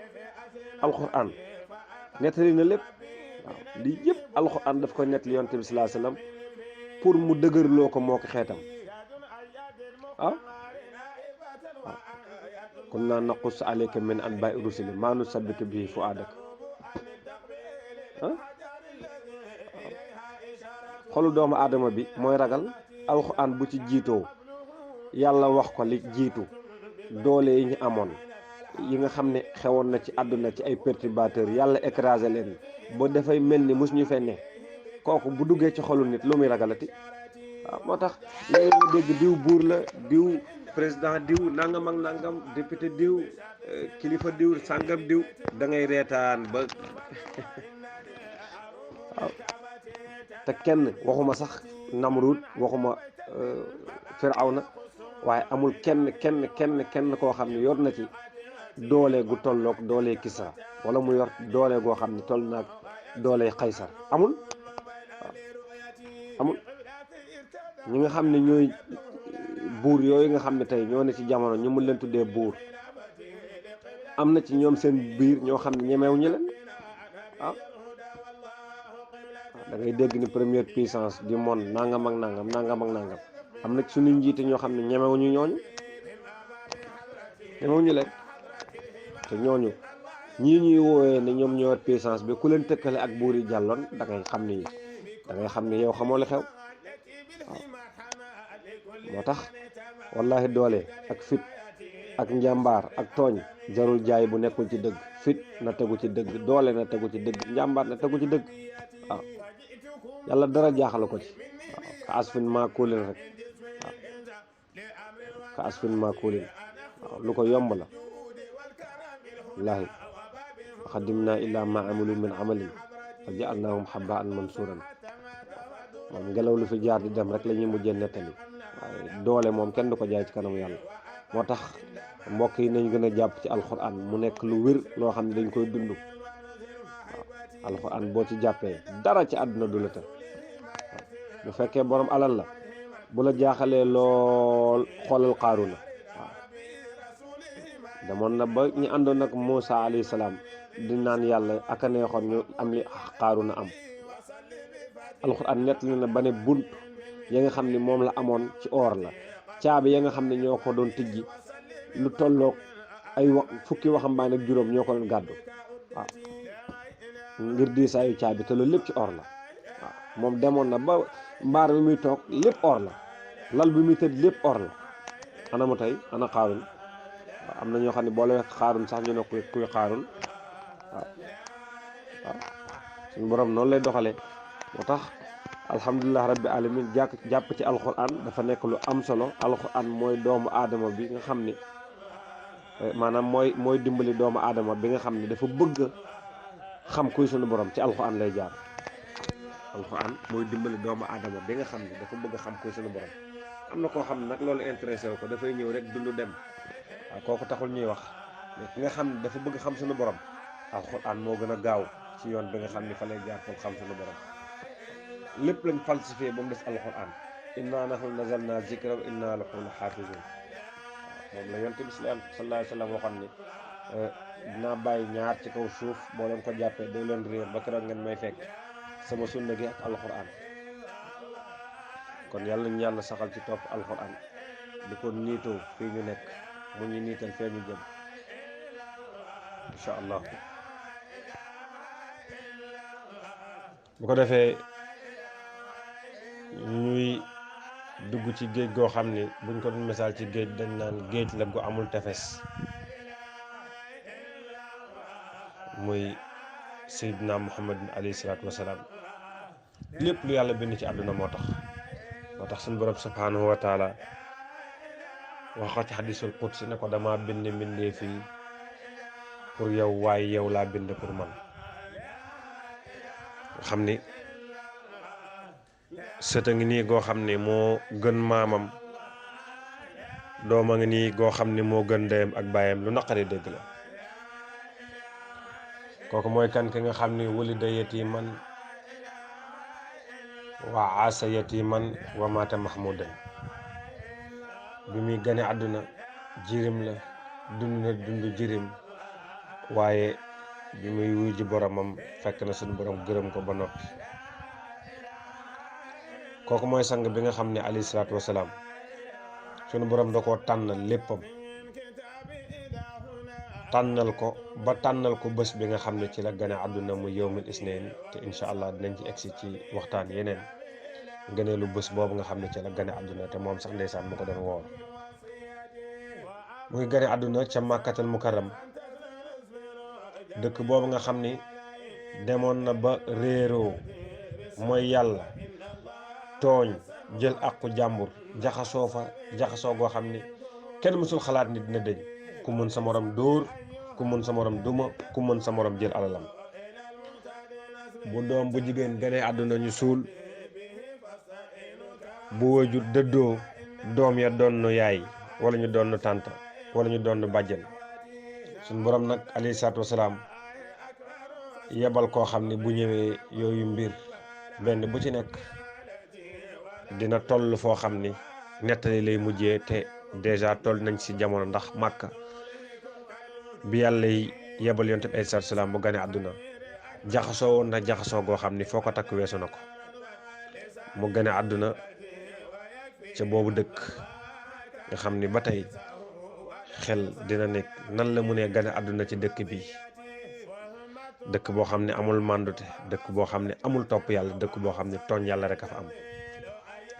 alxuraan nettali na lépp waaw lii yëpp alxuraan daf ko nettali yonent bi sallallahu alayhi wasallam pour mu dëgërloo ko moo ko xeetam waaw kunna naqussu alayka min anba'i rusuli maa nusabbitu bihi fu'aadak xolu doomu aadama bi mooy ragal alxuraan bu ci jiitoo yàlla wax ko li jiitu doole yi ñu amoon yi nga xam ne xewoon na ci àdduna ci ay perturbateurs yàlla écrasé leen ba dafay mel ni mus ñu fenne kooku bu duggee ci xolu nit lu muy ragalati waaw moo tax léegi nga dégg diw buur la diw président diw nangam ak nangam député diw kilifa diw sàngam diw da ngay reetaan ba waaw te kenn waxuma sax Namrud waxuma Firawna waaye amul kenn koo xam ne yor na ci doole gu tolloog doole Kisra wala mu yor doole goo xam ne toll naag doole Qaysar amul waaw amul ñi nga xam ne ñooy buur yooyu nga xam ne tey ñoo ne ci jamono ñu mun leen tuddee buur am na ci ñoom seen biir ñoo xam ne ñemewu ñu leen waaw da ngay dégg ni première puissance du monde nangam ak nangam am na ci suñu njiite ñoo xam ne ñemewuñu ñemewuñu leen te ñooñu ñii ñuy woowee ne ñoom ñoo puissance bi ku leen tëkkale ak buur yi jàlloon da ngay xam ni yow xamoo li xew waaw moo tax wallahi doole ak fit ak njàmbaar ak tooñ jarul jaay bu nekkul ci dëgg fit na tegu ci dëgg doole na tegu ci dëgg njàmbaar na tegu ci dëgg waaw yàlla dara jaaxal ko ci waaw ka asfin maakulin rek waaw ka asfin maakulin waaw lu ko yomb la wallahi xadimna illa ma amilu min amalin fa ja'alnahum haba'an mansuran moom ngelaw lu fi jaar di dem rek la ñuy mujjee nettali waaye doole moom kenn du ko jaay ci kanamu yàlla moo tax mbokk yi nañ gën a jàpp ci alxuraan mu nekk lu wér loo xam ne dañ koy dund waaw alxuraan boo ci jàppee dara ci àdduna du la të waaw bu fekkee borom alal la bu la jaaxalee lool xoolal Qaaruna waaw demoon na ba ñu àndoon ak Muusa alayhi salaam di naan yàlla aka neexoon ñu am li Qaaruna am alxuraan nett na ba ne bunt ya nga xam ne moom la amoon ci or la caabi ya nga xam ne ñoo ko doon tijji lu tolloog ay fukki waxambaane ak juróom ñoo ko doon gàddu waaw ngir diisaayu caabi te loolu lépp ci or la waaw moom demoon na ba mbaar bi muy toog lépp or la lal bi muy tëdd lépp or la ana mu tey ana Qaarun waaw am na ñoo xam ne boo la Qaarun sax ñu ne kuy Qaarun waaw suñu borom noonu lay doxalee moo tax alhamdulilah rabbi alamin jàpp ci alquran dafa nekk lu am solo. alquran mooy doomu aadama bi nga xam ni maanaam mooy dimbali doomu aadama bi nga xam ni dafa bëgg xam kuy sunu borom ci alquran lay jaar. alquran mooy dimbali doomu aadama bi nga xam ni dafa bëgg xam kuy sunu borom. am na koo xam ne nag loolu intéressé wu ko dafay ñëw rek dund dem waaw kooku taxul ñuy wax mais ki nga xam ne dafa bëgg xam sunu borom alquran moo gën a gaaw ci yoon bi nga xam ni fa lay jaar pour xam sunu borom. lépp lañ falsifié ba mu des alquran inna nahnu nazalna zikra wa inna lahu lahafizun moom la yonent bi sallallahu alayhi wa sallam waxoon ni dinaa bàyyi ñaar ci kaw suuf boo leen ko jàppee doo leen réer ba keroog ngeen may fekk sama sunna gi ak alxuraan. kon yàlla ñu yàlla saxal ci topp alxuraan di ko niitoo fii ñu nekk mu ñu niital fee ñu jëm incha allah. bu ko defee ñuy dugg ci géej goo xam ni buñ ko doon misaal ci géej dañ naan géej la gu amul tefes, muy Seydina Muhammad alayhi salaatu wasalaam. lépp lu yàlla bind ci àdduna moo tax suñu borom subhanahu wa taala wax ko ci xadisul qudsi ne ko dama bind mbindee fii pour yow waaye yow laa bind pour man. xam ni sëta ngi nii goo xam ni moo gën maamam, dooma ngi nii goo xam ni moo gën ndeyam ak baayam. lu naqari dégg la. kooku mooy kan ki nga xam ni wulida yatiman wa aasa yatiman wa mata mahmudan. bi muy gane àdduna jirim la, dund na dund jirim, waaye bi muy wuy ji boromam fekk na suñu borom gërëm ko ba noppi. kooku mooy sang bi nga xam ne alayhi salaatu wasalaam suñu borom da koo tànnal léppam, tànnal ko bés bi nga xam ne ci la gane àdduna muy yawmul isneen. te incha allah dinañ ci egsi ci waxtaan yeneen ngëneelu bés boobu nga xam ne ci la gane àdduna, te moom sax ndeysaan mu ko doon woor. muy gane àdduna ca màkkatal mukarram, dëkk boobu nga xam ni demoon na ba réeroo mooy yàlla, tooñ, jël àqu jàmbur, jaxasoo goo xam ni kenn mësul xalaat ni dina dëñ. ku mën sa morom dóor, ku mën sa morom duma, ku mën sa morom jël alalam. bu doom bu jigéen gane àdduna ñu suul, bu wajur dëddoo doom ya doon yaay wala ñu doon tànta wala ñu doon bàjjen. suñ borom nag alayhi salaatu wasalaam yebal koo xam ne bu ñëwee yooyu mbir benn bu ci nekk dina toll foo xam ni nettali lay mujjee. te déjà toll nañ ci jamono, ndax Màkka bi yàlla yebal yonent bi alayhi salaatu wasalaam bu gane àdduna jaxasoo woon na jaxasoo goo xam ni foo ko takk weesu na ko. mu gane àdduna ca boobu dëkk nga xam ni ba tey xel dina nekk nan la mu ne gane àdduna ci dëkk bi, dëkk boo xam ne amul màndute, dëkk boo xam ne amul topp yàlla, dëkk boo xam ne tooñ yàlla rek a fa am.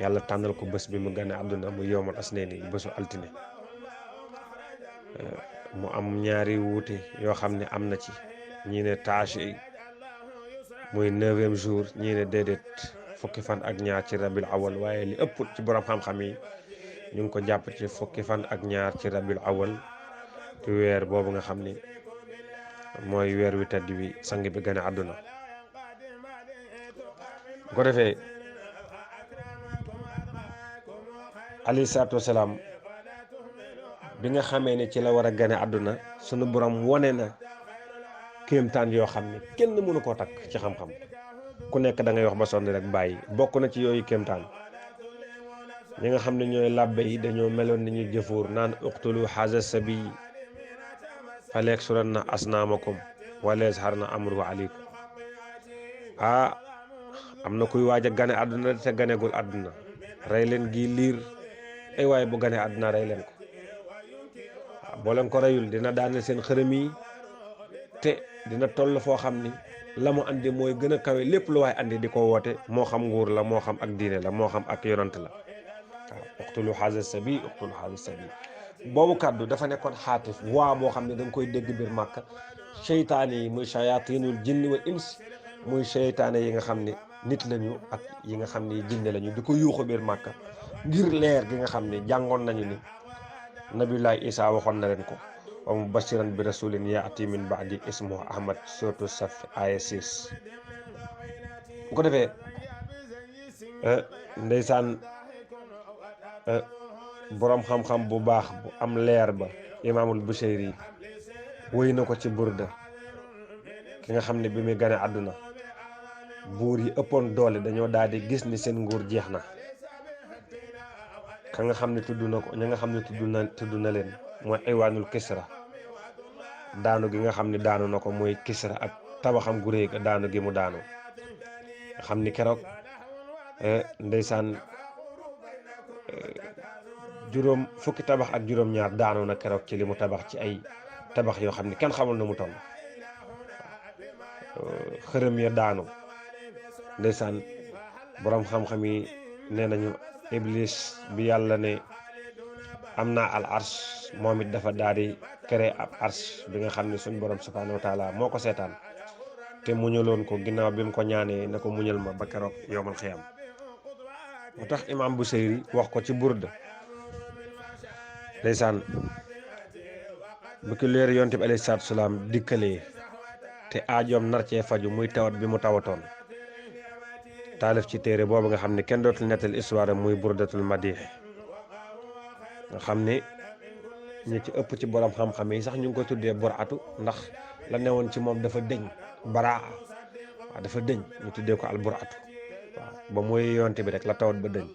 yàlla tànnal ko bés bi mu gane àdduna mu yawmul asnayni, bésu altine. mu am ñaari wuute yoo xam ne am na ci, ñii ne taashi muy 9e jour, ñii ne déedéet fukki fan ak ñaar ci rabiul awal. waaye li ëpp ci borom xam-xam yi ñu ngi ko jàpp ci fukki fan ak ñaar ci rabiul awal, ci weer boobu nga xam ni mooy weer wi tedd bi sang bi gane àdduna. bu ko defee alayhi salaatu wasalaam bi nga xamee ne ci la war a gane àdduna, sunu borom wone na kéemtaan yoo xam ne kenn mënu koo takk ci xam-xam. ku nekk da ngay wax ba sonn rek bàyyi. bokk na ci yooyu kéemtaan ñi nga xam ne ñooy làbbe yi dañoo meloon ni ñuy jëfuur naan uqtulu haza sabi faleeg suran na asnaamakum walees xar na amruhu aleykum. am na kuy waaj a gane àdduna te ganegul àdduna, rey leen gi liir, ay waaye bu gane àdduna rey leen ko. boo leen ko reyul dina daaneel seen xërëm yi, te dina toll foo xam ni la mu andi mooy gën a kawe lépp lu waay andi di ko woote, moo xam nguur la, moo xam ak diine la, moo xam ak yonant la. waaw uqtulu haza sabi, uqtulu haza sabi. boobu kàddu dafa nekkoon xaatif waa boo xam ne da nga koy dégg biir Màkka. seytaane yi muy shayatinul jinni wal ins, muy seytaane yi nga xam ne nit lañu ak yi nga xam ne jinne lañu, di ko yuuxu biir Màkka ngir leer gi nga xam ne jàngoon nañu ni Nabiyullahi Isa waxoon na leen ko. wa mubashiran bi rasulin yaati min baadi ismuhu Ahmad, suratu Saf aya 6. bu ko defee ndeysaan boroom xam-xam bu baax bu am leer ba imaamul Bushayri wéy na ko ci burda. ki nga xam ne bi muy gane àdduna buur yi ëppoon doole dañoo daal di gis ni seen nguur jeex na. ka nga xam ne tudd na ko ña nga xam ne tudd na leen mooy aywaanul Kisra. daanu gi nga xam ne daanu na ko muy Kisra ak tabaxam gu réy ga daanu gi mu daanu nga xam ni keroog ndeysaan juróom fukki tabax ak juróom-ñaar daanu na keroog ci li mu tabax ci ay tabax yoo xam ne kenn xamul na mu toll xërëm ya daanu ndeysaan boroom xam-xam yi nee nañu iblis bi yàlla ne am naa al ars moom it dafa daal di créé ab ars bi nga xam ne suñ borom subhanahu wa taala moo ko seetaan te muñaloon ko ginnaaw bi mu ko ñaanee na ko muñal ma ba keroog yowmal xiyam moo tax imam Busayri wax ko ci burda ndeysaan bu ki leer yonte bi alayhi salaatu salaam dikkalee te aajoom nar cee faju muy tawat bi mu tawatoon taalif ci téere boobu nga xam ne kenn dootul nettal histoire muy burdatul madih nga xam ne ñi ci ëpp ci borom xam-xam yi sax ñu ngi ko tuddee buratu ndax la newoon ci moom dafa dëñ baraa waaw dafa dëñ ñu tuddee ko al buratu waaw ba mooy yonte bi rek la tawat ba dëñ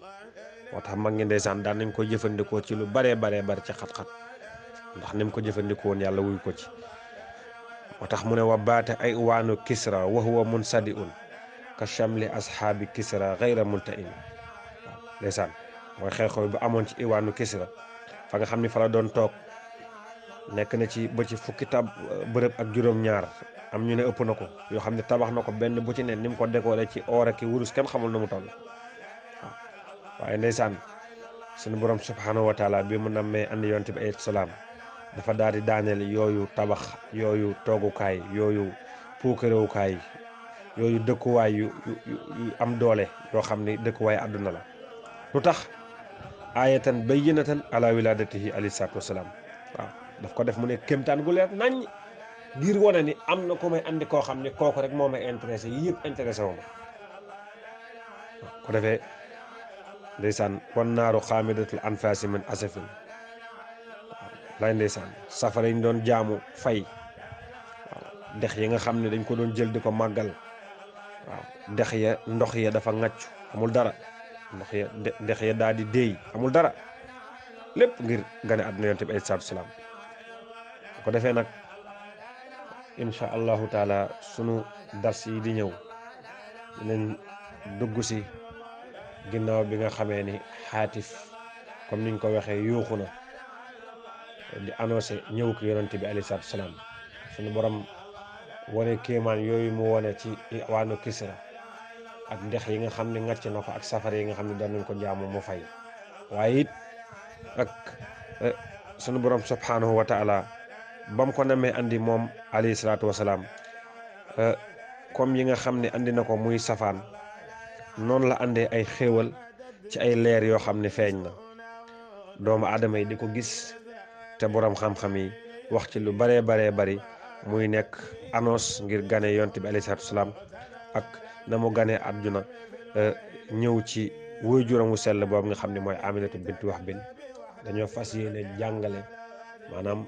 moo tax mag ngi ndeysaan daan nañ ko jëfandikoo ci lu baree bari ci xat-xat ndax ni mu ko jëfandikoo woon yàlla wuy ko ci moo tax mu ne wa baata ay waanu Kisra wa huwa munsadiun ka chamli ashaabi Kisra gayra multain waaw ndeysaan mooy xew-xew bu amoon ci iwaanu Kisra fa nga xam ni fa la doon toog nekk na ci ba ci fukki bërëb ak juróom-ñaar am ñu ne ëpp na ko yoo xam ne tabax na ko benn bu ci ne ni mu ko décoré ci or ak wurus kenn xamul na mu toll waaw waaye ndeysaan suñu borom subhanahu wa taala bi mu nammee andi yonte bi alayhi salaam dafa daal di daaneel yooyu tabax yooyu toogukaay yooyu puukaréewukaay yooyu dëkkuwaay yu am doole yoo xam ne dëkkuwaay àdduna la lu tax ayatan bayyinatan ala wiladatihi alayhi salaatu wasalaam waaw daf ko def mu ne kémtaan gu leer nañ ngir wane ni am na ko may andi koo xam ne kooku rek moo may intéressé yi yëpp intéressé wu ma ko defee ndeysaan wan naaru xaamidatul anfaasi min asafin waaw lay ndeysaan safara yi ñu doon jaamu fay waaw dex yi nga xam ne dañ ko doon jël di ko màggal waaw dex ya ndox ya dafa ŋàccu amul dara ndox ya dex ya daal di déey amul dara lépp ngir gane àdduna yonte bi alayhi salaatu salaam ko defee nag incha allahu taala sunu dars yi di ñëw dinañ dugg si ginnaaw bi nga xamee ni xaatif comme niñ ko waxee yuuxu na di annoncé ñëw ko yonente bi alayhi salaatu salaam sunu borom wane kéemaan yooyu mu wane ci waanu Kisra ak ndex yi nga xam ne ngàcc na ko ak safara yi nga xam ne doon nañ ko jaamu mu fay waaye it ak sunu borom subhanahu wa taala bam ko namee andi moom alayhi salaatu wasalaam comme yi nga xam ne andi na ko muy safaan noonu la andee ay xéewal ci ay leer yoo xam ne feeñ na doomu aadama yi di ko gis te borom xam-xam yi wax ci lu baree bari muy nekk annonce ngir gane yonte bi alayhi salaatu wasalaam ak na mu ganee àdduna ñëw ci waajuram wu sell boobu nga xam ne mooy Aminatu bintu Wahb dañoo fas yéene jàngale maanaam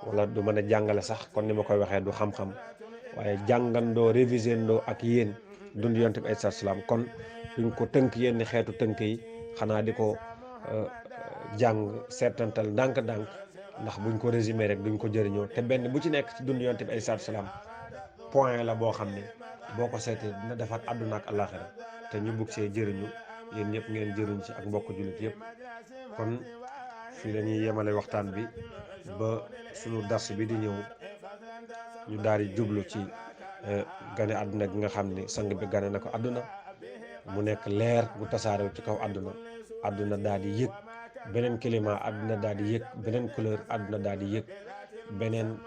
wala du mën a jàngale sax kon ni ma koy waxee du xam-xam waaye jàngandoo révisé ndoo ak yéen dund yonte bi alayhi salaatu wasalaam kon duñ ko tënk yenn xeetu tënk yi xanaa di ko jàng seetantal ndànk-ndànk ndax buñ ko résumé rek duñ ko jëriñoo te benn bu ci nekk ci dund yonte bi alayhi salaatu wasalaam point la boo xam ne boo ko seetee dina defar àdduna ak àllaaxira te ñu bugg see jëriñu yéen ñëpp ngeen jëriñ ci ak mbokk jullit yëpp kon fii la ñuy yemale waxtaan bi ba sunu dars bi di ñëw ñu daal di jublu ci gane àdduna gi nga xam ne sang bi gane na ko àdduna mu nekk leer gu tasaarew ci kaw àdduna daal di yëg beneen climat àdduna daal di yëg beneen couleur àdduna daal di yëg beneen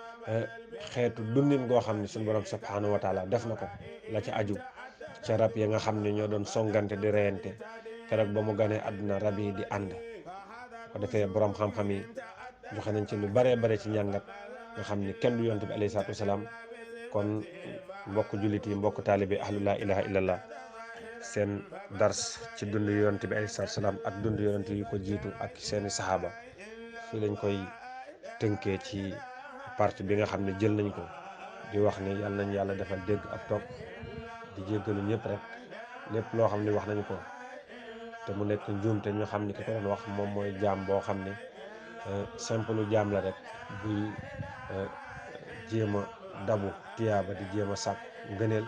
xeetu dundin goo xam ne suñu borom subhanahu wa taala def na ko la ci aju ca rab ya nga xam ne ñoo doon songante di reyante keroog ba mu ganee àdduna rab yi di ànd ko defee borom xam-xam yi joxe nañ ci lu bare ci njàngat nga xam ne kenn du yonte bi alayhi salaatu wasalaam kon mbokk jullit yi mbokk taalibe ahlu laa ilaha illallah seen dars ci dund yonte bi alayhi salaatu wasalaam ak dund yonte yi ko jiitu ak seeni saxaaba fii lañ koy tënkee ci partie bi nga xam ne jël nañ ko di wax ne yàlla nañ yàlla defal dégg ak topp di jéggalu ñëpp rek lépp loo xam ne wax nañ ko te mu nekk njuum te ñu xam ne ki ko doon wax moom mooy jaam boo xam ne simple jaam la rek buy jéem a dabu tiyaaba di jéem a sàkk ngëneel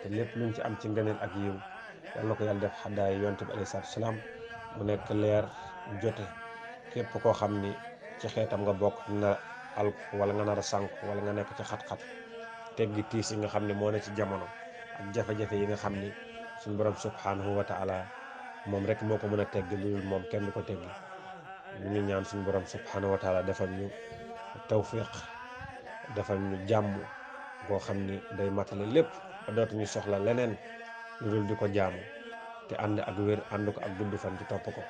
te lépp luñ ci am ci ngëneel ak yiw yal na ko yàlla def xaddaay yonte bi alayhi salaatu salaam mu nekk leer jote képp koo xam ni ci xeetam nga bokk na alk wala nga nar a sànk wala nga nekk ci xat-xat teggi tiis yi nga xam ne moo ne ci jamono ak jafe-jafe yi nga xam ni suñu borom subhanahu wa taala moom rek moo ko mën a teggi loolu moom kenn du ko teggi ñu ngi ñaan suñu borom subhanahu wa taala defal ñu tawfiq defal ñu jàmm boo xam ni day matale lépp ba dootuñu soxla leneen lu dul di ko jaamu te ànd ak wér ànd ko ak gudd fan ci topp ko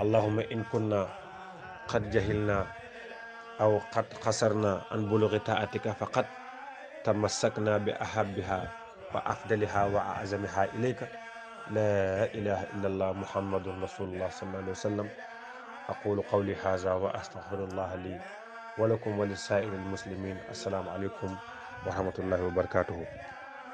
allahumma in kunna qad jahilna aw qad xasarna an bulughi taatika faqad tamassakna bi ahabbiha wa afdaliha wa azamiha ilayka la ilaha illa allah muhammadun rasulullah sallallahu alayhi wa sallam aqulu qawli hadha wa astaghfirullah li wa lakum wa li saa'iril muslimin assalaamu aleykum wa rahmatullahi wa barakatuhu